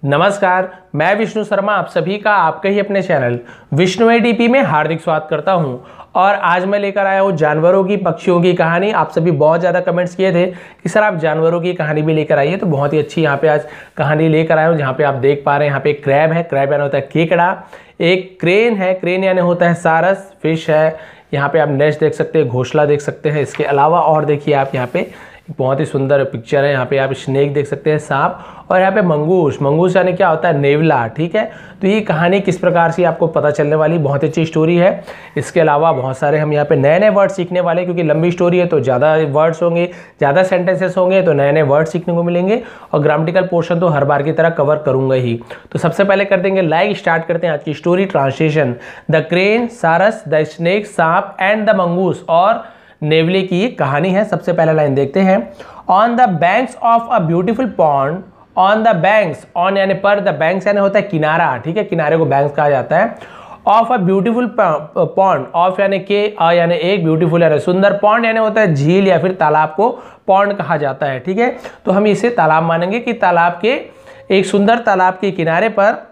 नमस्कार, मैं विष्णु शर्मा आप सभी का आपके ही अपने चैनल विष्णु एडीपी में हार्दिक स्वागत करता हूं। और आज मैं लेकर आया हूं जानवरों की, पक्षियों की कहानी। आप सभी बहुत ज़्यादा कमेंट्स किए थे कि सर आप जानवरों की कहानी भी लेकर आइए, तो बहुत ही अच्छी यहाँ पे आज कहानी लेकर आया हूँ। जहाँ पे आप देख पा रहे हैं यहाँ पे एक क्रैब है, क्रैब यानी होता है केकड़ा। एक क्रेन है, क्रेन यानी होता है सारस, फिश है। यहाँ पे आप नेस्ट देख सकते हैं, घोंसला देख सकते हैं। इसके अलावा और देखिए आप यहाँ पे बहुत ही सुंदर पिक्चर है। यहाँ पे आप स्नेक देख सकते हैं, सांप, और यहाँ पे मंगूस। मंगूस यानी क्या होता है? नेवला। ठीक है, तो ये कहानी किस प्रकार से आपको पता चलने वाली, बहुत अच्छी स्टोरी है। इसके अलावा बहुत सारे हम यहाँ पे नए नए वर्ड सीखने वाले, क्योंकि लंबी स्टोरी है तो ज़्यादा वर्ड्स होंगे, ज़्यादा सेंटेंसेस होंगे, तो नए नए वर्ड सीखने को मिलेंगे। और ग्रामेटिकल पोर्शन तो हर बार की तरह कवर करूंगा ही। तो सबसे पहले कर देंगे लाइक, स्टार्ट करते हैं आज की स्टोरी। ट्रांसलेशन: द क्रेन, सारस, द स्नेक, सांप एंड द मंगूस, और नेवले की ये कहानी है। सबसे पहला लाइन देखते हैं। On the banks of a beautiful pond, on the banks, on यानी पर, द बैंक्स यानी होता है किनारा। ठीक है, किनारे को बैंक्स कहा जाता है। Of a beautiful pond, of यानी के, अ यानी एक, ब्यूटीफुल यानी सुंदर, पॉन्ड यानी होता है झील या फिर तालाब को पॉन्ड कहा जाता है। ठीक है, तो हम इसे तालाब मानेंगे कि तालाब के, एक सुंदर तालाब के किनारे पर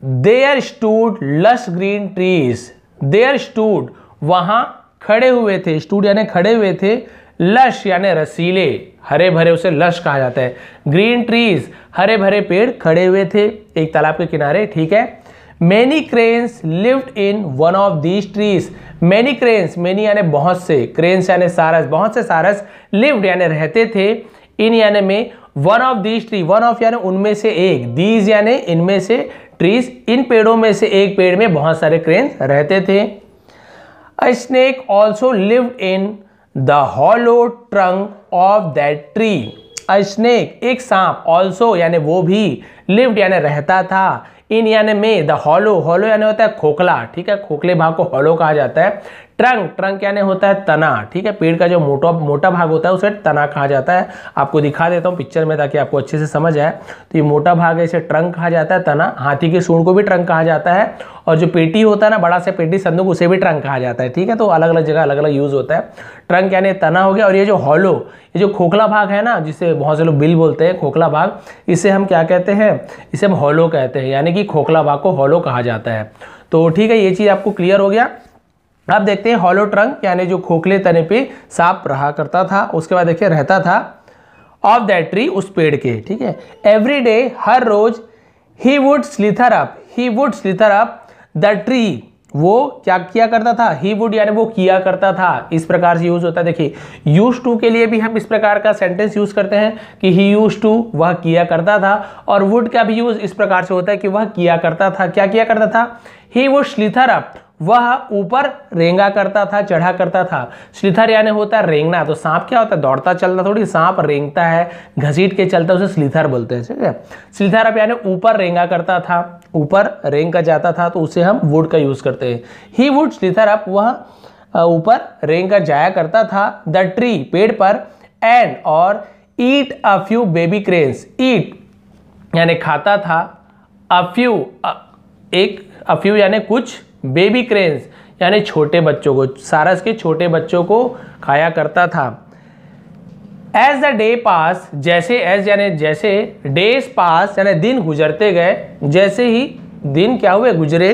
there stood lush green trees, there stood वहां खड़े हुए थे, स्टूड यानी खड़े हुए थे, लश यानी रसीले, हरे भरे, उसे लश कहा जाता है। ग्रीन ट्रीज हरे भरे पेड़ खड़े हुए थे एक तालाब के किनारे। ठीक है, many cranes lived in one of these trees, many cranes, many यानी बहुत से, क्रेन्स यानी सारस, बहुत से सारस, लिव्ड यानी रहते थे, इन यानी में, one of these tree, one of यानी उनमें से एक, दीज यानी इनमें से, ट्रीज इन पेड़ों में से एक पेड़ में बहुत सारे क्रेन्स रहते थे। A snake also lived in the hollow trunk of that tree. A snake, एक सांप, also यानी वो भी, lived यानी रहता था, in यानी में, the hollow, hollow यानी होता है खोखला। ठीक है, खोखले भाग को hollow कहा जाता है। ट्रंक, ट्रंक यानी होता है तना। ठीक है, पेड़ का जो मोटा भाग होता है उसे तना कहा जाता है। आपको दिखा देता हूँ पिक्चर में ताकि आपको अच्छे से समझ आए। तो ये मोटा भाग है, इसे ट्रंक कहा जाता है, तना। हाथी के सूंड को भी ट्रंक कहा जाता है, और जो पेटी होता है ना, बड़ा से पेटी संदूक, उसे भी ट्रंक कहा जाता है। ठीक है, तो अलग अलग जगह अलग अलग यूज होता है। ट्रंक यानी तना हो गया। और ये जो हॉलो, ये जो खोखला भाग है ना, जिसे बहुत से लोग बिल बोलते हैं, खोखला भाग, इसे हम क्या कहते हैं? इसे हम हॉलो कहते हैं, यानी कि खोखला भाग को हॉलो कहा जाता है। तो ठीक है, ये चीज़ आपको क्लियर हो गया। अब देखते हैं हॉलो ट्रंक यानी जो खोखले तने पे सांप रहा करता था। उसके बाद देखिए रहता था ऑफ दैट ट्री, उस पेड़ के। ठीक है, एवरी डे, हर रोज, he would slither up, he would slither up the tree, वो क्या किया करता था? ही वुड यानी वो किया करता था। इस प्रकार से यूज होता है। देखिए यूज टू के लिए भी हम इस प्रकार का सेंटेंस यूज करते हैं कि ही यूज टू, वह किया करता था। और वुड का भी यूज इस प्रकार से होता है कि वह किया करता था। क्या किया करता था? ही वुड स्लिथर अप, वह ऊपर रेंगा करता था, चढ़ा करता था। स्लिथर यानी होता है रेंगना। तो सांप क्या होता है? दौड़ता चलता थोड़ी, सांप रेंगता है, घसीट के चलता, उसे स्लिथर बोलते हैं। ठीक है, स्लिथर अप यानी ऊपर रेंगा करता था, ऊपर रेंग कर जाता था, तो उसे हम वुड का यूज करते हैं। ही वुड स्लिथर अप, वह ऊपर रेंग कर जाया करता था, द ट्री, पेड़ पर, एंड और, ईट अ फ्यू बेबी क्रेन्स, ईट यानी खाता था, अ फ्यू, एक, अ फ्यू यानी कुछ, बेबी क्रेन्स यानी छोटे बच्चों को, सारस के छोटे बच्चों को खाया करता था। एज द डे पास, जैसे, एज यानी जैसे, डेज पास यानी दिन गुजरते गए, जैसे ही दिन क्या हुए? गुजरे।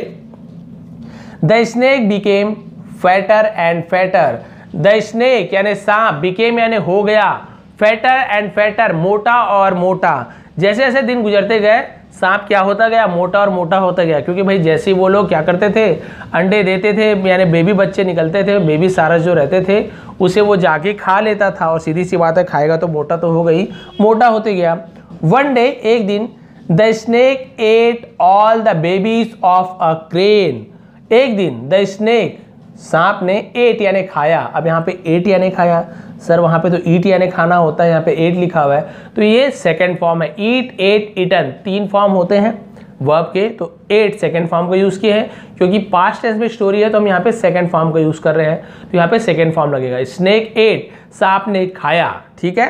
The snake became fatter and fatter, the snake यानी सांप, बिकेम यानी हो गया, फैटर एंड फैटर मोटा और मोटा। जैसे जैसे दिन गुजरते गए सांप क्या होता गया? मोटा और मोटा होता गया। क्योंकि भाई जैसे वो लोग क्या करते थे? अंडे देते थे, यानी बेबी बच्चे निकलते थे, बेबी सारस जो रहते थे उसे वो जाके खा लेता था। और सीधी सी बात है, खाएगा तो मोटा तो हो गई, मोटा होते गया। वन डे, एक दिन, the snake at all the babies of a crane, एक दिन द स्नेक, सांप ने, एट यानी खाया। अब यहाँ पे एट यानी खाया, सर वहाँ पे तो ईट यानी खाना होता है, यहाँ पे एट लिखा हुआ है, तो ये सेकंड फॉर्म है। ईट, एट, ईटन, तीन फॉर्म होते हैं वर्ब के, तो एट सेकंड फॉर्म का यूज़ किए हैं। क्योंकि पास्ट टेंस में स्टोरी है तो हम यहाँ पे सेकंड फॉर्म का यूज़ कर रहे हैं, तो यहाँ पे सेकंड फॉर्म लगेगा। स्नेक एट, सांप ने खाया। ठीक है,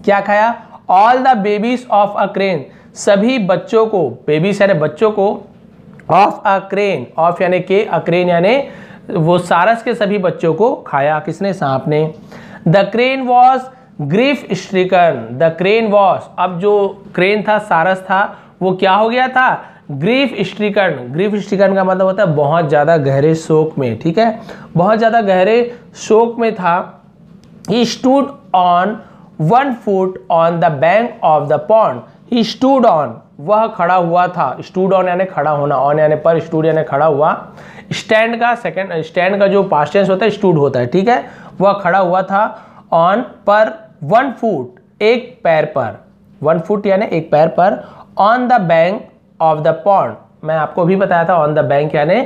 क्या खाया? All the babies of a crane, सभी बच्चों को, बेबीज यानी बच्चों को, ऑफ अ क्रेन, ऑफ यानी के, अ क्रेन यानी वो सारस के सभी बच्चों को खाया। किसने? सांप ने। The crane was grief stricken the crane was, अब जो क्रेन था, सारस था, वो क्या हो गया था, ग्रीफ स्ट्रिकन। ग्रीफ स्ट्रिकन का मतलब होता है बहुत ज़्यादा गहरे शोक में, ठीक है, बहुत ज़्यादा गहरे शोक में था। He stood on 1 foot on the bank of the pond. He stood on, वह खड़ा हुआ था, स्टूड ऑन यानी खड़ा होना, ऑन यानी पर, स्टूड यानी खड़ा हुआ। स्टैंड का सेकंड, स्टैंड का जो पास्ट टेंस होता है स्टूड होता है, ठीक है, वह खड़ा हुआ था ऑन पर 1 foot, एक पैर पर, 1 foot यानी एक पैर पर, on the bank of the pond, मैं आपको भी बताया था ऑन द बैंक यानी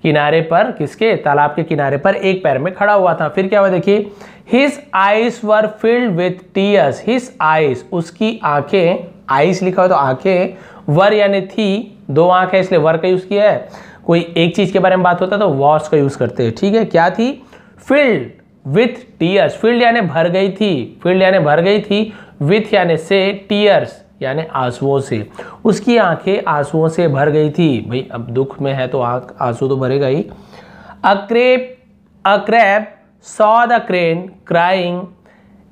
किनारे पर, किसके, तालाब के किनारे पर एक पैर में खड़ा हुआ था। फिर क्या हुआ देखिए, his eyes were filled with tears. His eyes, उसकी आंखें, आईज लिखा हो तो आंखें, वर यानी थी, 2 आंख है इसलिए वर का यूज किया है। कोई एक चीज के बारे में बात होता है तो वॉस का यूज करते हैं, ठीक है। क्या थी, फिल्ड विथ टीयर्स, फिल्ड यानी भर गई थी, फिल्ड यानी भर गई थी, विथ यानी से, टीयर्स यानी आंसुओं से, उसकी आंखें आंसुओं से भर गई थी। भाई अब दुख में है तो आंख आंसू तो भरेगा ही। A crab saw the crane crying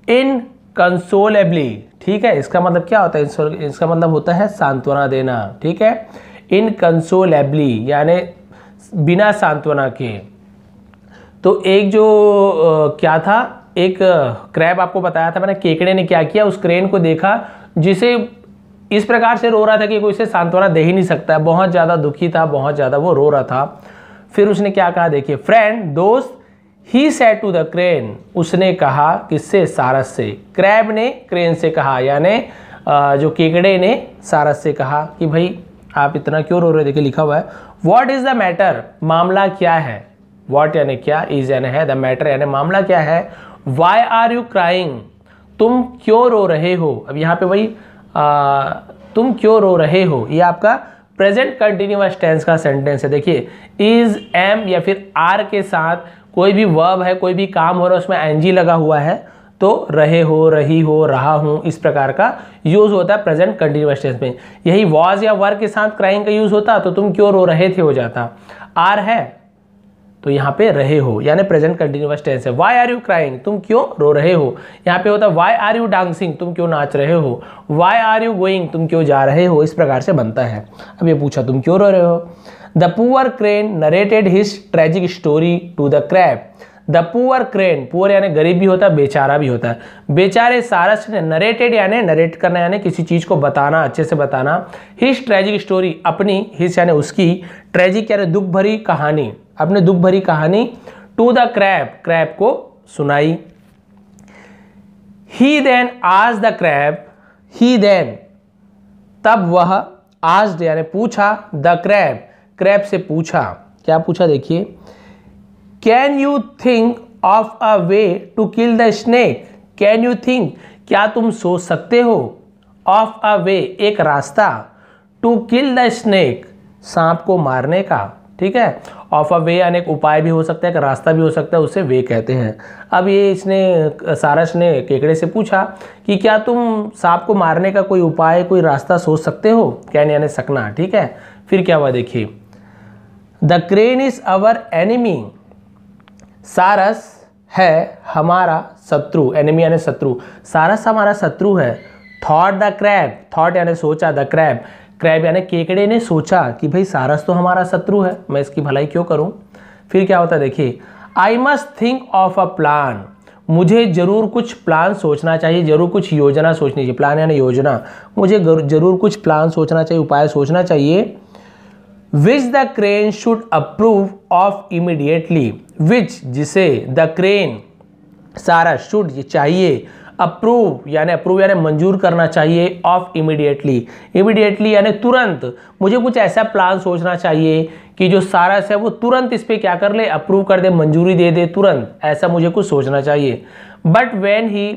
inconsolably, ठीक है, इसका मतलब क्या होता है, इसका मतलब होता है सांत्वना देना, ठीक है, इनकंसोलेबली यानी बिना सांत्वना के। तो एक जो क्या था, एक क्रैब आपको बताया था मैंने, केकड़े ने क्या किया, उस क्रेन को देखा जिसे इस प्रकार से रो रहा था कि कोई इसे सांत्वना दे ही नहीं सकता है, बहुत ज़्यादा दुखी था, बहुत ज़्यादा वो रो रहा था। फिर उसने क्या कहा देखिए, फ्रेंड, दोस्त, he said to the crane, उसने कहा किससे, सारस से। क्रैब ने क्रेन से कहा, यानी जो केकड़े ने सारस से कहा कि भाई आप इतना क्यों रो रहे, देखिए लिखा हुआ है, व्हाट इज द मैटर, मामला क्या है, व्हाट यानी क्या, इज यानी है, द मैटर यानी मामला क्या है, वाई आर यू क्राइंग, तुम क्यों रो रहे हो। अब यहाँ पे वही तुम क्यों रो रहे हो, ये आपका प्रेजेंट कंटिन्यूअस टेंस का सेंटेंस है। देखिए इज, एम या फिर आर के साथ कोई भी वर्ब है, कोई भी काम हो रहा है, उसमें एनजी लगा हुआ है तो रहे हो, रही हो, रहा हूं, इस प्रकार का यूज होता है प्रेजेंट कंटिन्यूअस टेंस में। यही वॉज या वर के साथ क्राइंग का यूज होता तो तुम क्यों रो रहे थे हो जाता। आर है तो यहाँ पे रहे हो यानी प्रेजेंट कंटिन्यूअस टेंस है। वाई आर यू क्राइंग, तुम क्यों रो रहे हो। यहाँ पे होता है वाई आर यू डांसिंग, तुम क्यों नाच रहे हो। वाई आर यू गोइंग, तुम क्यों जा रहे हो, इस प्रकार से बनता है। अब ये पूछा तुम क्यों रो रहे हो। The poor crane narrated his tragic story to the crab. The poor crane, poor यानी गरीब भी होता है, बेचारा भी होता है। बेचारे सारस ने, नरेटेड यानी नरेट करना यानी किसी चीज को बताना, अच्छे से बताना। हिज ट्रेजिक स्टोरी, अपनी, हिज यानी उसकी, ट्रेजिक यानी दुख भरी कहानी, अपने दुख भरी कहानी, टू द क्रैब, क्रैब को सुनाई। ही देन आज द क्रैब, ही देन तब वह, आज यानी पूछा, द क्रैब, क्रैब से पूछा, क्या पूछा देखिए, can you think of a way to kill the snake. Can you think, क्या तुम सोच सकते हो, ऑफ अ वे एक रास्ता, टू किल द स्नेक सांप को मारने का, ठीक है। ऑफ अ वे यानी एक उपाय भी हो सकता है, एक रास्ता भी हो सकता है, उसे वे कहते हैं। अब ये इसने, सारस ने केकड़े से पूछा कि क्या तुम सांप को मारने का कोई उपाय, कोई रास्ता सोच सकते हो, कैन यानी सकना, ठीक है। फिर क्या हुआ देखिए, the crane is our enemy, सारस है हमारा शत्रु, एनिमी यानी शत्रु, सारस हमारा शत्रु है। थॉट द क्रैब, थॉट यानी सोचा, द क्रैब, क्रैब यानी केकड़े ने सोचा कि भाई सारस तो हमारा शत्रु है, मैं इसकी भलाई क्यों करूं। फिर क्या होता है देखिए, I must think of a plan, मुझे जरूर कुछ प्लान सोचना चाहिए, जरूर कुछ योजना सोचनी चाहिए। प्लान यानी योजना, मुझे जरूर कुछ प्लान सोचना चाहिए, उपाय सोचना चाहिए। Which the crane should approve of immediately, which जिसे, द क्रेन सारस, शुड ये चाहिए, अप्रूव यानी मंजूर करना चाहिए, ऑफ इमीडिएटली, इमीडिएटली यानी तुरंत, मुझे कुछ ऐसा प्लान सोचना चाहिए कि जो सारस है वो तुरंत इस पे क्या कर ले, अप्रूव कर दे, मंजूरी दे दे तुरंत, ऐसा मुझे कुछ सोचना चाहिए। But when he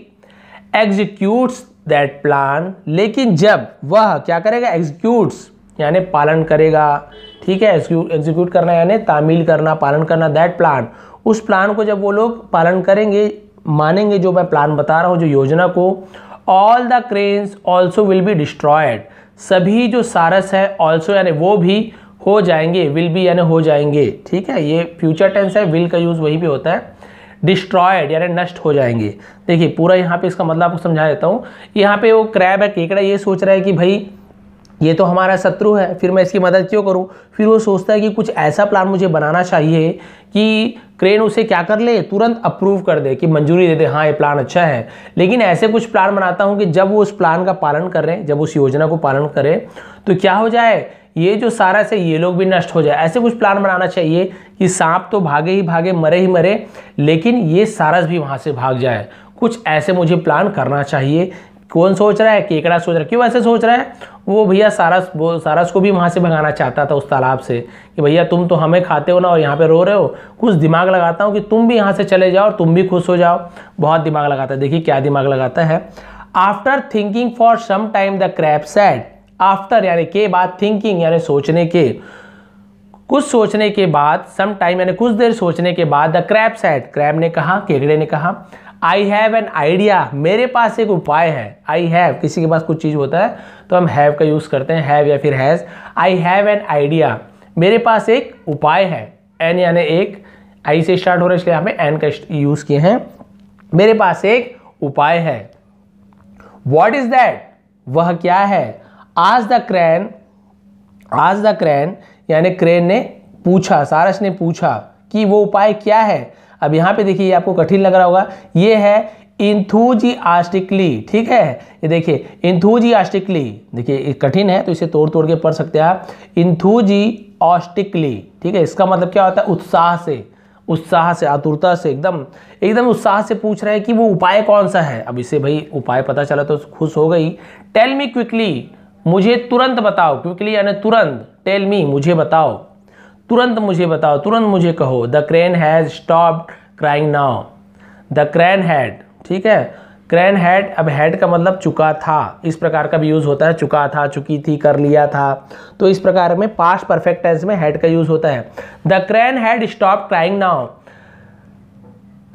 executes that plan, लेकिन जब वह क्या करेगा, एग्जीक्यूट्स यानी पालन करेगा, ठीक है, एग्जीक्यूट करना यानी तामील करना, पालन करना, दैट प्लान, उस प्लान को जब वो लोग पालन करेंगे, मानेंगे जो मैं प्लान बता रहा हूँ, जो योजना को, all the cranes also will be destroyed, सभी जो सारस है, ऑल्सो यानी वो भी हो जाएंगे, विल बी यानी हो जाएंगे, ठीक है। ये फ्यूचर टेंस है, विल का यूज वही पे होता है। डिस्ट्रॉयड यानी नष्ट हो जाएंगे। देखिए पूरा यहाँ पे इसका मतलब आपको समझा देता हूँ। यहाँ पे वो क्रैब है, केकड़ा, ये सोच रहा है कि भाई ये तो हमारा शत्रु है, फिर मैं इसकी मदद क्यों करूं। फिर वो सोचता है कि कुछ ऐसा प्लान मुझे बनाना चाहिए कि क्रेन उसे क्या कर ले, तुरंत अप्रूव कर दे, कि मंजूरी दे दे, हाँ ये प्लान अच्छा है। लेकिन ऐसे कुछ प्लान बनाता हूं कि जब वो उस प्लान का पालन करें, जब उस योजना को पालन करें, तो क्या हो जाए, ये जो सारस है ये लोग भी नष्ट हो जाए। ऐसे कुछ प्लान बनाना चाहिए कि सांप तो भागे ही भागे, मरे ही मरे, लेकिन ये सारस भी वहां से भाग जाए। कुछ ऐसे मुझे प्लान करना चाहिए। कौन सोच रहा है, केकड़ा सोच रहा है। क्यों ऐसे सोच रहा है, वो भैया सारस को भी वहां से भगाना चाहता था उस तालाब से, कि भैया तुम तो हमें खाते हो ना और यहाँ पे रो रहे हो, कुछ दिमाग लगाता हूँ कि तुम भी यहाँ से चले जाओ और तुम भी खुश हो जाओ। बहुत दिमाग लगाता है। देखिए क्या दिमाग लगाता है। After thinking for some time the crab said, after यानी के बाद, थिंकिंग यानी सोचने के, कुछ सोचने के बाद, सम टाइम यानी कुछ देर सोचने के बाद, द क्रैब सेड, क्रैब ने कहा, केकड़े ने कहा, आई हैव एन आइडिया, मेरे पास एक उपाय है। आई हैव, किसी के पास कुछ चीज़ होता है तो हम हैव का यूज़ करते हैं, हैव या फिर has. I have an idea, मेरे पास एक उपाय है। एन यानी एक, आई से स्टार्ट हो रहा है इसलिए यहाँ पे एन का यूज़ किए हैं। मेरे पास एक उपाय है। वॉट इज दैट, वह क्या है। आज द क्रेन यानी क्रेन ने पूछा, सारस ने पूछा कि वो उपाय क्या है। अब यहाँ पे देखिए, आपको कठिन लग रहा होगा, ये है इंथुजियास्टिकली, ठीक है। ये देखिए इंथुजियास्टिकली, देखिए ये कठिन है तो इसे तोड़ तोड़ के पढ़ सकते हैं आप। इंथुजियास्टिकली, ठीक है, इसका मतलब क्या होता है, उत्साह से, उत्साह से, आतुरता से, एकदम उत्साह से पूछ रहे हैं कि वो उपाय कौन सा है। अब इसे भाई उपाय पता चला तो खुश हो गई। टेल मी क्विकली, मुझे तुरंत बताओ, क्विकली यानी तुरंत, टेल मी मुझे बताओ, तुरंत मुझे बताओ, तुरंत मुझे कहो। The crane has stopped crying now, the crane had, ठीक है, क्रेन हैड, अब हैड का मतलब चुका था, इस प्रकार का भी यूज होता है, चुका था, चुकी थी, कर लिया था, तो इस प्रकार में पास्ट परफेक्ट टेंस में हैड का यूज होता है। The crane had stopped crying now,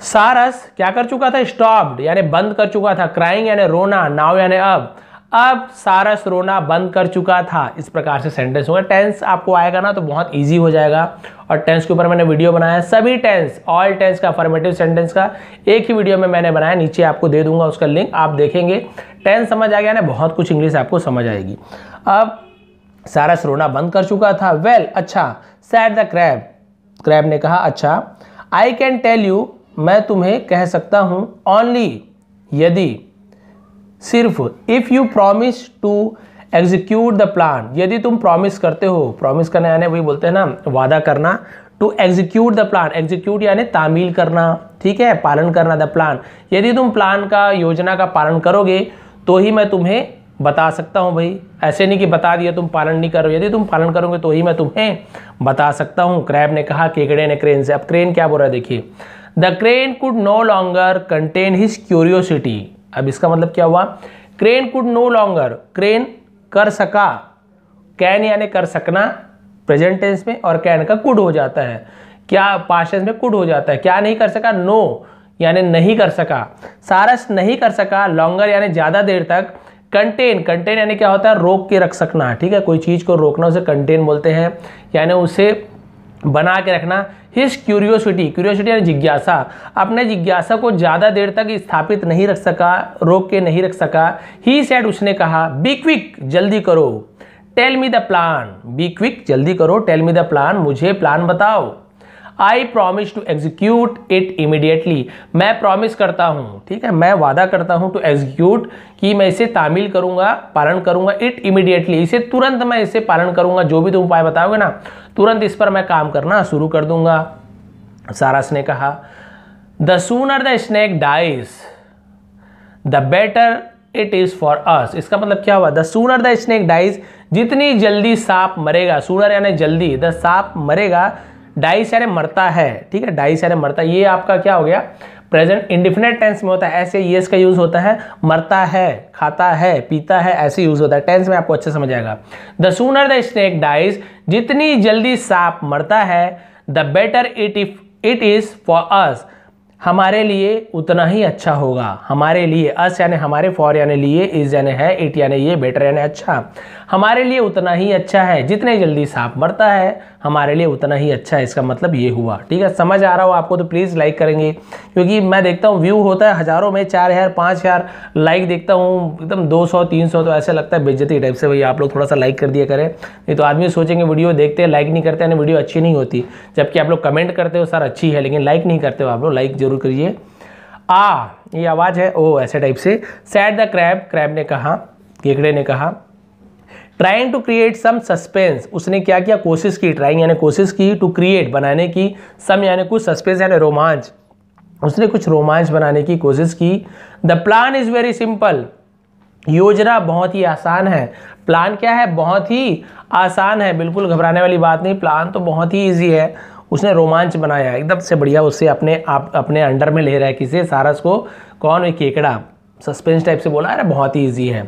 सारस क्या कर चुका था, स्टॉप्ड यानी बंद कर चुका था, क्राइंग यानी रोना, नाउ यानी अब सारस रोना बंद कर चुका था। इस प्रकार से सेंटेंस होगा। टेंस आपको आएगा ना तो बहुत इजी हो जाएगा, और टेंस के ऊपर मैंने वीडियो बनाया है, सभी टेंस, ऑल टेंस का, अफर्मेटिव सेंटेंस का एक ही वीडियो में मैंने बनाया, नीचे आपको दे दूंगा उसका लिंक, आप देखेंगे। टेंस समझ आ गया ना, बहुत कुछ इंग्लिश आपको समझ आएगी। अब सारस रोना बंद कर चुका था। वेल, अच्छा, सैड द क्रैब, क्रैब ने कहा, अच्छा, आई कैन टेल यू, मैं तुम्हें कह सकता हूं, ओनली, यदि, सिर्फ, if you promise to execute the plan, यदि तुम प्रॉमिस करते हो, प्रॉमिस करना यानी वही बोलते हैं ना, वादा करना, to execute the plan, execute यानी तामील करना, ठीक है, पालन करना, द प्लान, यदि तुम प्लान का, योजना का पालन करोगे तो ही मैं तुम्हें बता सकता हूं। भाई ऐसे नहीं कि बता दिया तुम पालन नहीं करो, यदि तुम पालन करोगे तो ही मैं तुम्हें बता सकता हूं। क्रैब ने कहा केकड़े ने क्रेन से। अब क्रेन क्या बोल रहा है, देखिए, the crane could no longer contain his curiosity. अब इसका मतलब क्या हुआ, crane could no longer, crane कर सका, कैन यानी कर सकना प्रेजेंट टेंस में, और कैन का कुड हो जाता है, क्या पास्ट टेंस में कुड हो जाता है, क्या नहीं कर सका, नो यानी नहीं कर सका, सारस नहीं कर सका, लॉन्गर यानी ज्यादा देर तक, कंटेन, कंटेन यानी क्या होता है, रोक के रख सकना, ठीक है, कोई चीज को रोकना उसे कंटेन बोलते हैं, यानी उसे बना के रखना। हिज क्यूरियोसिटी, क्यूरियोसिटी यानी जिज्ञासा, अपने जिज्ञासा को ज्यादा देर तक स्थापित नहीं रख सका, रोक के नहीं रख सका। ही सेड, उसने कहा, बी क्विक, जल्दी करो, tell me the plan, be quick, जल्दी करो, टेल मी द प्लान, मुझे प्लान बताओ। I promise to execute it immediately, मैं प्रॉमिस करता हूँ, ठीक है, मैं वादा करता हूँ, टू एग्जीक्यूट कि मैं इसे तामील करूंगा, पालन करूंगा, इट इमीडिएटली, इसे तुरंत मैं इसे पालन करूंगा, जो भी तुम उपाय बताओगे ना तुरंत इस पर मैं काम करना शुरू कर दूंगा। सारस ने कहा, the sooner the snake dies the better it is for us. इसका मतलब क्या हुआ, the sooner the snake dies, जितनी जल्दी सांप मरेगा, सूनर यानी जल्दी, द सांप मरेगा, डाइस यानी मरता है, ठीक है, डाइस यानी मरता, ये आपका क्या हो गया, प्रेजेंट इंडिफिनिट टेंस में होता है, ऐसे यस का यूज होता है, मरता है, खाता है, पीता है, ऐसे यूज होता है, टेंस में आपको अच्छे समझ आएगा। The sooner the snake dies, जितनी जल्दी सांप मरता है, the better it is for us, हमारे लिए उतना ही अच्छा होगा, हमारे लिए, अस यानी हमारे, फॉर यानी लिए, इज यानी है, इट यानी ये, बेटर यानी अच्छा, हमारे लिए उतना ही अच्छा है, जितने जल्दी सांप मरता है हमारे लिए उतना ही अच्छा है, इसका मतलब ये हुआ। ठीक है, समझ आ रहा हो आपको तो प्लीज़ लाइक करेंगे, क्योंकि मैं देखता हूँ व्यू होता है हज़ारों में, 4000 5000 लाइक देखता हूँ एकदम 200 300, तो ऐसा लगता है बेइज्जती टाइप से। भाई आप लोग थोड़ा सा लाइक कर दिया करें, नहीं तो आदमी सोचेंगे वीडियो देखते हैं लाइक नहीं करते हैं, वीडियो अच्छी नहीं होती। जबकि आप लोग कमेंट करते हो सर अच्छी है, लेकिन लाइक नहीं करते हो आप लोग, लाइक जरूर करिए। ये आवाज़ है ओ ऐसे टाइप से। सैड द क्रैब, क्रैब ने कहा, केकड़े ने कहा। Trying to create some suspense, उसने क्या किया, कोशिश की, ट्राइंग यानी कोशिश की, टू क्रिएट बनाने की, सम यानी कुछ, सस्पेंस यानी रोमांच, उसने कुछ रोमांच बनाने की कोशिश की। The plan is very simple, योजना बहुत ही आसान है। प्लान क्या है, बहुत ही आसान है, बिल्कुल घबराने वाली बात नहीं, प्लान तो बहुत ही ईजी है। उसने रोमांच बनाया एकदम से बढ़िया, उससे अपने अंडर में ले रहा है किसे, सारस को। कौन है, केकड़ा, सस्पेंस टाइप से बोला, अरे बहुत ही ईजी है।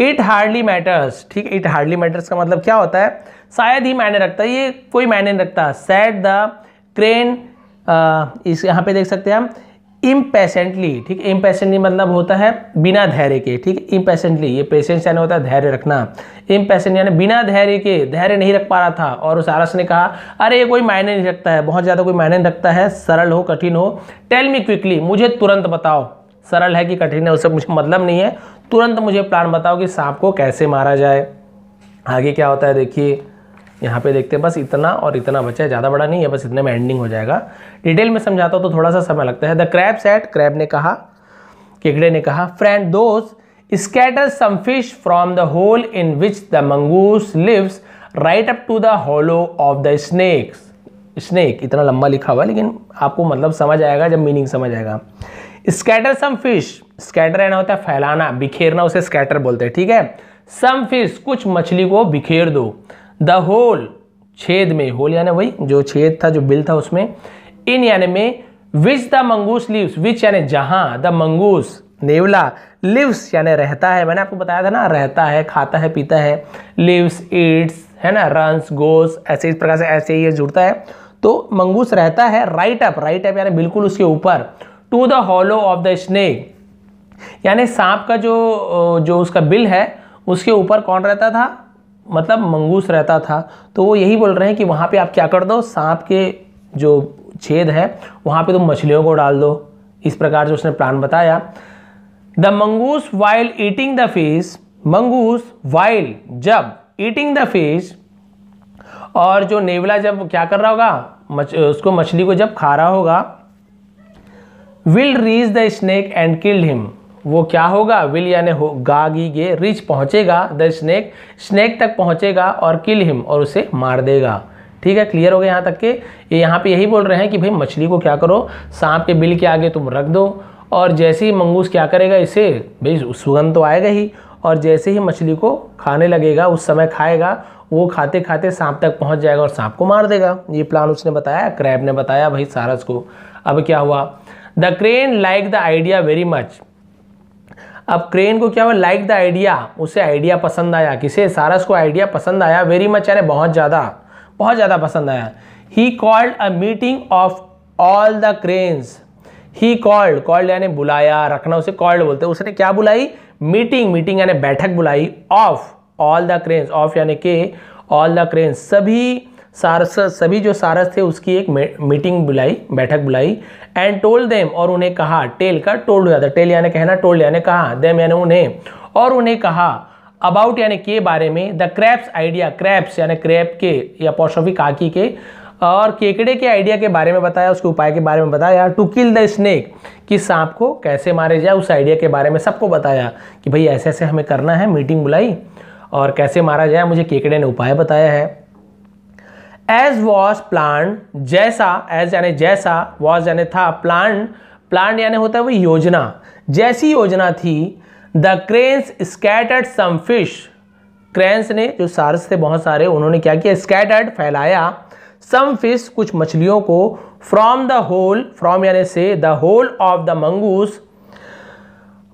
इट हार्डली मैटर्स, ठीक है, इट हार्डली मैटर्स का मतलब क्या होता है, शायद ही मायने रखता है, ये कोई मायने नहीं रखता। सैड द क्रेन, इस यहाँ पे देख सकते हैं हम, इम्पेशेंटली, ठीक है, इम्पेशेंटली मतलब होता है बिना धैर्य के, ठीक है, इम्पेशेंटली, ये पेशेंस यानी होता है धैर्य रखना, इम्पेशेंट यानी बिना धैर्य के, धैर्य नहीं रख पा रहा था। और उस सारस ने कहा अरे ये कोई मायने नहीं रखता है, बहुत ज़्यादा कोई मायने नहीं रखता है, सरल हो कठिन हो, टेल मी क्विकली, मुझे तुरंत बताओ, सरल है कि कठिन है उससे मुझे मतलब नहीं है, तुरंत मुझे प्लान बताओ कि सांप को कैसे मारा जाए। आगे क्या होता है देखिए, यहाँ पे देखते हैं, बस इतना और इतना बचा है, ज़्यादा बड़ा नहीं है, बस इतने में एंडिंग हो जाएगा। डिटेल में समझाता हूँ तो थोड़ा सा समय लगता है। द क्रैब सेड, क्रैब ने कहा, केकड़े ने कहा, फ्रेंड दोस्त scatter some fish from the hole in which the mongoose lives right up to the hollow of the snakes. Snake इतना लंबा लिखा हुआ है, लेकिन आपको मतलब समझ आएगा जब मीनिंग समझ आएगा। स्कैटर सम फिश, स्कैटर रहना होता है फैलाना, बिखेरना, उसे स्कैटर बोलते हैं, ठीक है। सम फिश, कुछ मछली को बिखेर दो। द होल, छेद में, होल यानी वही जो छेद था, जो बिल था उसमें, इन यानी में, विच द मंगूस लिव्स, विच यानी जहां, द मंगूस नेवला, लिव्स यानी रहता है, मैंने आपको बताया था ना, रहता है, खाता है, पीता है, लिव्स, ईट्स, है ना, रन्स, गोस, ऐसे इस प्रकार से ऐसे ये जुड़ता है। तो मंगूस रहता है राइट अप, राइट अप यानी बिल्कुल उसके ऊपर, to the hollow of the snake यानी सांप का जो उसका बिल है उसके ऊपर कौन रहता था, मतलब मंगूस रहता था। तो वो यही बोल रहे हैं कि वहाँ पे आप क्या कर दो, सांप के जो छेद है वहाँ पे तुम मछलियों को डाल दो, इस प्रकार से उसने प्लान बताया। The mongoose while eating the fish, mongoose while जब, ईटिंग द फिश, और जो नेवला जब क्या कर रहा होगा, उसको मछली को जब खा रहा होगा, will reach the snake and kill him, वो क्या होगा, विल यानी हो, गागी गे, रीच पहुंचेगा, द स्नेक, स्नेक तक पहुंचेगा, और किल हिम, और उसे मार देगा। ठीक है, क्लियर हो गया यहाँ तक के। ये यहाँ पे यही बोल रहे हैं कि भाई मछली को क्या करो, सांप के बिल के आगे तुम रख दो, और जैसे ही मंगूस क्या करेगा, इसे भाई सुगंध तो आएगा ही, और जैसे ही मछली को खाने लगेगा, उस समय खाएगा, वो खाते खाते सांप तक पहुँच जाएगा और सांप को मार देगा। ये प्लान उसने बताया, क्रैब ने बताया भाई सारस को। अब क्या हुआ, the crane like the idea very much, अब क्रेन को क्या हुआ, लाइक द आइडिया, उसे आइडिया पसंद आया, किसे, सारस को आइडिया पसंद आया, वेरी मच यानी बहुत ज़्यादा पसंद आया। He called a meeting of all the cranes, he called यानी बुलाया, रखना उसे कॉल्ड बोलते हैं, उसने क्या बुलाई, मीटिंग यानी बैठक बुलाई, of all the cranes, of यानी के, ऑल द क्रेन्स, सभी जो सारस थे उसकी एक मीटिंग बुलाई, बैठक बुलाई। एंड टोल्ड देम, और उन्हें कहा, टेल का टोल्ड हो जाता है, टेल यानी कहना, टोल्ड यानी कहा, देम यानी उन्हें, और उन्हें कहा, अबाउट यानी के बारे में, द क्रैब्स आइडिया, क्रैब्स यानी क्रैब के या अपोस्ट्रोफी काकी के, और केकड़े के आइडिया के बारे में बताया, उसके उपाय के बारे में बताया। टू किल द स्नेक, कि सांप को कैसे मारे जाए, उस आइडिया के बारे में सबको बताया कि भाई ऐसे ऐसे हमें करना है, मीटिंग बुलाई, और कैसे मारा जाए मुझे केकड़े ने उपाय बताया है। एज वॉज प्लान, जैसा, एज यानी जैसा, वॉज यानी था, प्लान यानी होता है वही योजना, जैसी योजना थी। The cranes scattered some fish, cranes ने जो सारस थे बहुत सारे, उन्होंने क्या किया, स्कैटर्ड फैलाया, सम फिश कुछ मछलियों को, फ्रॉम द होल, फ्रॉम यानी से, the hole of the mongoose,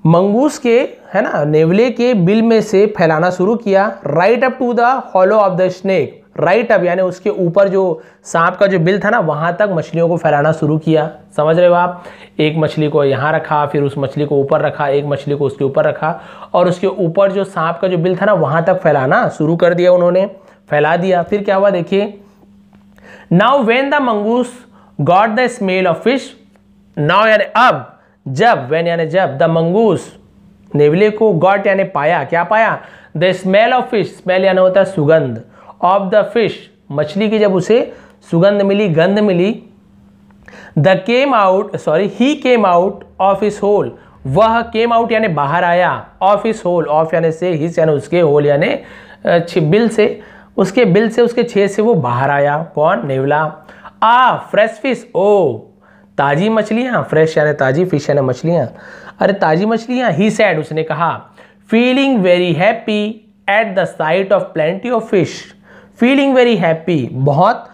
mongoose के, है ना, नेवले के बिल में से फैलाना शुरू किया। Right up to the hollow of the snake, right up यानी उसके ऊपर जो सांप का जो बिल था ना, वहां तक मछलियों को फैलाना शुरू किया। समझ रहे हो आप, एक मछली को यहाँ रखा, फिर उस मछली को ऊपर रखा, एक मछली को उसके ऊपर रखा, और उसके ऊपर जो सांप का जो बिल था ना वहां तक फैलाना शुरू कर दिया, उन्होंने फैला दिया। फिर क्या हुआ देखिए, now when the mongoose got the smell of fish, now यानी अब, जब, व्हेन यानी जब, द मंगूस नेवले को, गॉट यानी पाया, क्या पाया, the smell of fish, smell यानी होता है सुगंध, ऑफ द फिश मछली की जब उसे सुगंध मिली, गंध मिली, the came out, sorry he came out of his hole, वह केम आउट यानी बाहर आया, ऑफ हिज होल, ऑफ यानी से, हिस यानी उसके, होल यानी बिल से, उसके बिल से, उसके छेद से वो बाहर आया, कौन, नेवला। आ फ्रेश फिश, ओ ताजी मछलियां, फ्रेश यानी ताजी, फिश यानी मछलियां, अरे ताजी मछलियां, ही सैड उसने कहा, feeling very happy at the site of plenty of fish, feeling very happy, बहुत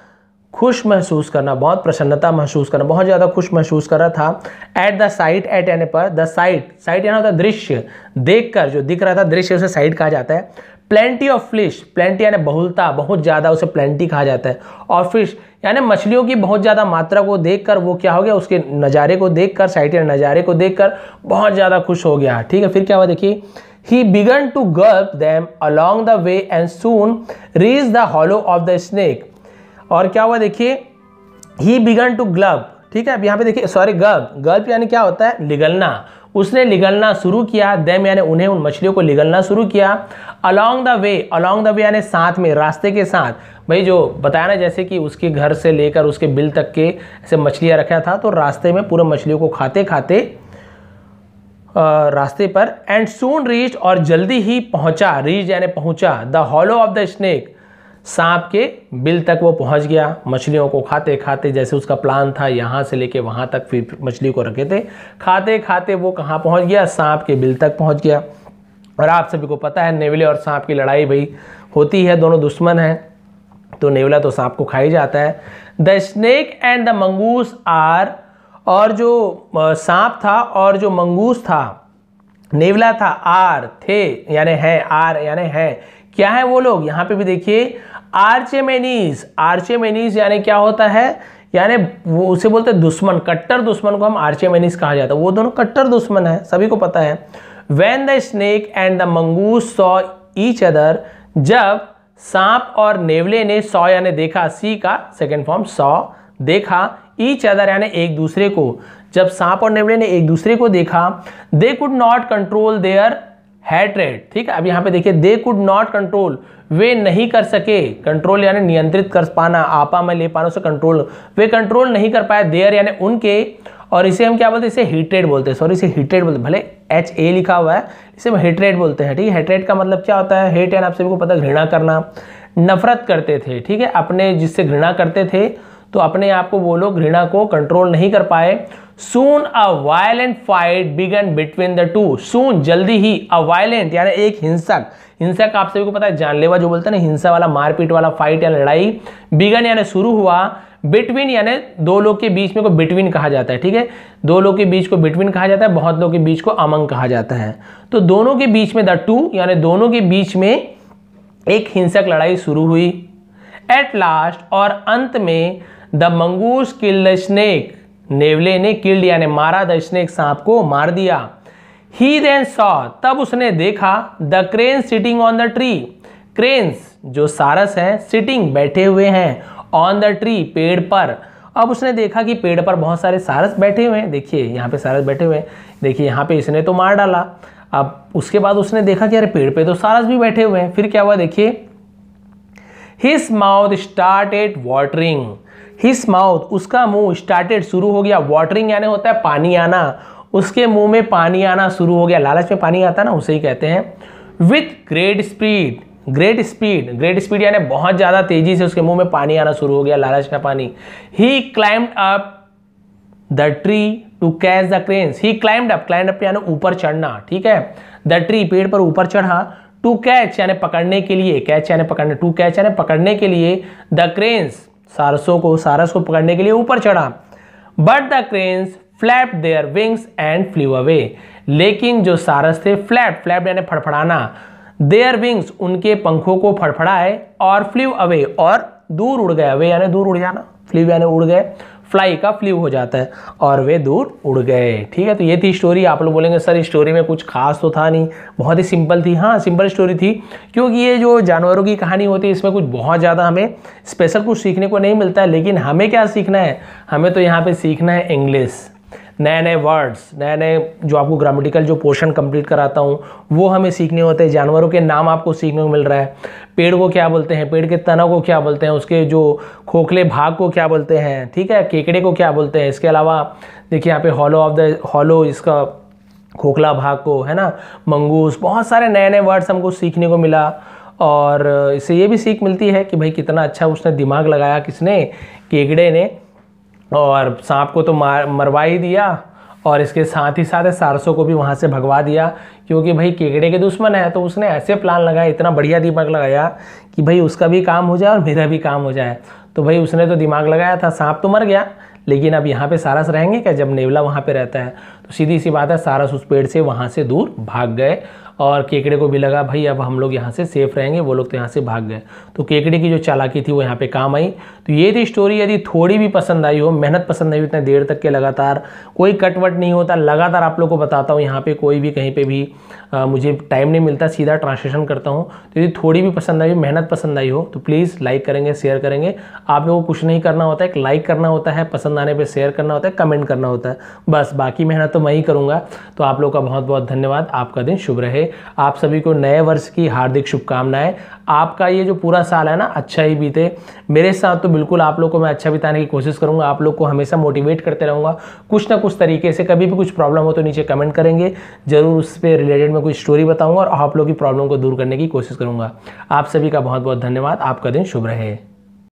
खुश महसूस करना, बहुत प्रसन्नता महसूस करना, बहुत ज़्यादा खुश महसूस कर रहा था, एट द साइट, एट यानी पर, द साइट, साइट यानी होता है दृश्य, देखकर जो दिख रहा था, दृश्य उसे साइट कहा जाता है, प्लेंटी ऑफ फिश, प्लेंटी यानी बहुलता, बहुत ज़्यादा, उसे प्लेंटी कहा जाता है, और फिश यानी मछलियों की बहुत ज़्यादा मात्रा को देखकर वो क्या हो गया, उसके नज़ारे को देखकर, साइट यानी नज़ारे को देखकर बहुत ज़्यादा खुश हो गया, ठीक है। फिर क्या हुआ देखिए, he began to gulp them along the way and soon reached the hollow of the snake, और क्या हुआ देखिए, he began to gulp, ठीक है। अब यहाँ पे देखिए, सॉरी गल्प, गल्प यानी क्या होता है, निगलना, उसने निगलना शुरू किया, देम यानी उन्हें, उन मछलियों को निगलना शुरू किया, along the way, along the way यानी साथ में, रास्ते के साथ, भाई जो बताया ना जैसे कि उसके घर से लेकर उसके बिल तक के ऐसे मछलियाँ रखा था, तो रास्ते में पूरे मछलियों को खाते खाते रास्ते पर, एंड सून रीच, और जल्दी ही पहुंचा, रीच यानी पहुंचा, the hollow of the snake, सांप के बिल तक वो पहुंच गया, मछलियों को खाते खाते, जैसे उसका प्लान था यहाँ से लेके वहाँ तक फिर मछली को रखे थे, खाते खाते वो कहाँ पहुँच गया, सांप के बिल तक पहुँच गया। और आप सभी को पता है नेवले और सांप की लड़ाई भाई होती है, दोनों दुश्मन हैं, तो नेवला तो सांप को खा ही जाता है। The snake and the mongoose are, और जो सांप था और जो मंगूस था, नेवला था, आर थे यानी है, आर यानी है, क्या है वो लोग, यहाँ पे भी देखिए आर्चेमेनीज, आर्चेमेनीज यानी क्या होता है, यानी वो उसे बोलते हैं दुश्मन, कट्टर दुश्मन को हम आर्चेमेनीज कहा जाता है, वो दोनों कट्टर दुश्मन है, सभी को पता है। When the snake and the mongoose saw each other, जब सांप और नेवले ने, सॉ यानी देखा, सी का सेकेंड फॉर्म सॉ, देखा, ईच अदर यानी एक दूसरे को, जब सांप और नेवले ने एक दूसरे को देखा, they could not control their hatred, ठीक है। अब यहाँ पे देखिए, दे कुड नॉट कंट्रोल, वे नहीं कर सके, कंट्रोल यानी नियंत्रित कर पाना, आपा में ले पाना, उसे कंट्रोल, वे कंट्रोल नहीं कर पाए, देयर यानी उनके, और इसे हम क्या बोलते हैं, इसे हीट्रेड बोलते हैं, सॉरी इसे हीट्रेड बोलते हैं, भले HA लिखा हुआ है, इसे हम हीट्रेड बोलते हैं, ठीक है। हीट्रेड का मतलब क्या होता है, हेट यानी आप सभी को पता है घृणा करना, नफरत करते थे, ठीक है, अपने जिससे घृणा करते थे, तो अपने आप को वो लोग घृणा को कंट्रोल नहीं कर पाए। Soon a violent fight began between the two, soon जल्दी ही, अ वायलेंट यानी एक हिंसक, हिंसक आप सभी को पता है जानलेवा जो बोलते हैं ना, हिंसा वाला, मारपीट वाला, फाइट या लड़ाई, बिगन यानी शुरू हुआ, बिटवीन यानी दो लोग के बीच में को बिटवीन कहा जाता है, ठीक है, दो लोग के बीच को बिटवीन कहा जाता है, बहुत लोग के बीच को अमंग कहा जाता है, तो दोनों के बीच में, द टू यानी दोनों के बीच में एक हिंसक लड़ाई शुरू हुई। एट लास्ट, और अंत में, the mongoose killed the snake, नेवले ने, किल्ड यानी मारा, द स्नेक सांप को मार दिया। ही देन सॉ, तब उसने देखा, the crane sitting on the tree, cranes जो सारस हैं, सिटिंग बैठे हुए हैं, ऑन द ट्री पेड़ पर। अब उसने देखा कि पेड़ पर बहुत सारे सारस बैठे हुए हैं, देखिए यहाँ पे सारस बैठे हुए हैं, देखिए यहाँ पे इसने तो मार डाला। अब उसके बाद उसने देखा कि अरे पेड़ पे तो सारस भी बैठे हुए हैं। फिर क्या हुआ देखिए, his mouth started watering, his mouth उसका मुंह, स्टार्टेड शुरू हो गया, वाटरिंग यानी होता है पानी आना, उसके मुंह में पानी आना शुरू हो गया, लालच में पानी आता ना, उसे ही कहते हैं। With great speed, great speed, great speed यानी बहुत ज्यादा तेजी से उसके मुंह में पानी आना शुरू हो गया, लालच का पानी। He climbed up the tree to catch the cranes, he climbed up, climbed up यानी ऊपर चढ़ना, ठीक है, द ट्री पेड़ पर ऊपर चढ़ा, टू कैच यानी पकड़ने के लिए, कैच यानी पकड़ने, टू कैच यानी पकड़ने के लिए, द क्रेन्स सारसों को, सारस को पकड़ने के लिए ऊपर चढ़ा। But the cranes flapped their wings and flu away, लेकिन जो सारस थे, फ्लैप, फ्लैप यानी फड़फड़ाना, देयर विंग्स उनके पंखों को फड़फड़ाए, और फ्लू अवे और दूर उड़ गए, अवे यानी दूर उड़ जाना, फ्लू यानी उड़ गए, फ्लाई का फ्लू हो जाता है और वे दूर उड़ गए। ठीक है, तो ये थी स्टोरी। आप लोग बोलेंगे सर इस स्टोरी में कुछ खास तो था नहीं, बहुत ही सिंपल थी। हाँ, सिंपल स्टोरी थी, क्योंकि ये जो जानवरों की कहानी होती है इसमें कुछ बहुत ज़्यादा हमें स्पेशल कुछ सीखने को नहीं मिलता है। लेकिन हमें क्या सीखना है, हमें तो यहाँ पे सीखना है इंग्लिश, नए नए वर्ड्स, नए नए जो आपको ग्रामेटिकल जो पोर्शन कंप्लीट कराता हूँ वो हमें सीखने होते हैं। जानवरों के नाम आपको सीखने को मिल रहा है, पेड़ को क्या बोलते हैं, पेड़ के तना को क्या बोलते हैं, उसके जो खोखले भाग को क्या बोलते हैं, ठीक है, केकड़े को क्या बोलते हैं। इसके अलावा देखिए यहाँ पे हॉलो इसका खोखला भाग को, है ना, मंगूस, बहुत सारे नए नए वर्ड्स हमको सीखने को मिला। और इससे ये भी सीख मिलती है कि भाई कितना अच्छा उसने दिमाग लगाया, किसने, केकड़े ने, और सांप को तो मरवा ही दिया और इसके साथ ही साथ सारसों को भी वहाँ से भगवा दिया, क्योंकि भाई केकड़े के दुश्मन है। तो उसने ऐसे प्लान लगाया, इतना बढ़िया दिमाग लगाया कि भाई उसका भी काम हो जाए और मेरा भी काम हो जाए। तो भाई उसने तो दिमाग लगाया था, सांप तो मर गया, लेकिन अब यहाँ पे सारस रहेंगे क्या जब नेवला वहाँ पे रहता है। तो सीधी सी बात है, सारस उस पेड़ से वहाँ से दूर भाग गए और केकड़े को भी लगा भाई अब हम लोग यहाँ से सेफ रहेंगे, वो लोग तो यहाँ से भाग गए। तो केकड़े की जो चालाकी थी वो यहाँ पे काम आई। तो ये थी स्टोरी। यदि थोड़ी भी पसंद आई हो, मेहनत पसंद आई हो, इतने देर तक के लगातार कोई कटवट नहीं होता, लगातार आप लोग को बताता हूँ, यहाँ पे कोई भी कहीं पे भी मुझे टाइम नहीं मिलता, सीधा ट्रांसलेशन करता हूँ। तो यदि थोड़ी भी पसंद आई हो, मेहनत पसंद आई हो, तो प्लीज़ लाइक करेंगे, शेयर करेंगे। आप लोगों को कुछ नहीं करना होता है, एक लाइक करना होता है, पसंद आने पर शेयर करना होता है, कमेंट करना होता है, बस। बाकी मेहनत तो मैं ही करूँगा। तो आप लोग का बहुत बहुत धन्यवाद। आपका दिन शुभ रहे। आप सभी को नए वर्ष की हार्दिक शुभकामनाएं। आपका ये जो पूरा साल है ना अच्छा ही बीते। मेरे साथ तो बिल्कुल आप लोग को मैं अच्छा बिताने की कोशिश करूंगा, आप लोग को हमेशा मोटिवेट करते रहूंगा कुछ ना कुछ तरीके से। कभी भी कुछ प्रॉब्लम हो तो नीचे कमेंट करेंगे, जरूर उस पर रिलेटेड मैं कोई स्टोरी बताऊंगा और आप लोग की प्रॉब्लम को दूर करने की कोशिश करूंगा। आप सभी का बहुत बहुत धन्यवाद। आपका दिन शुभ रहे।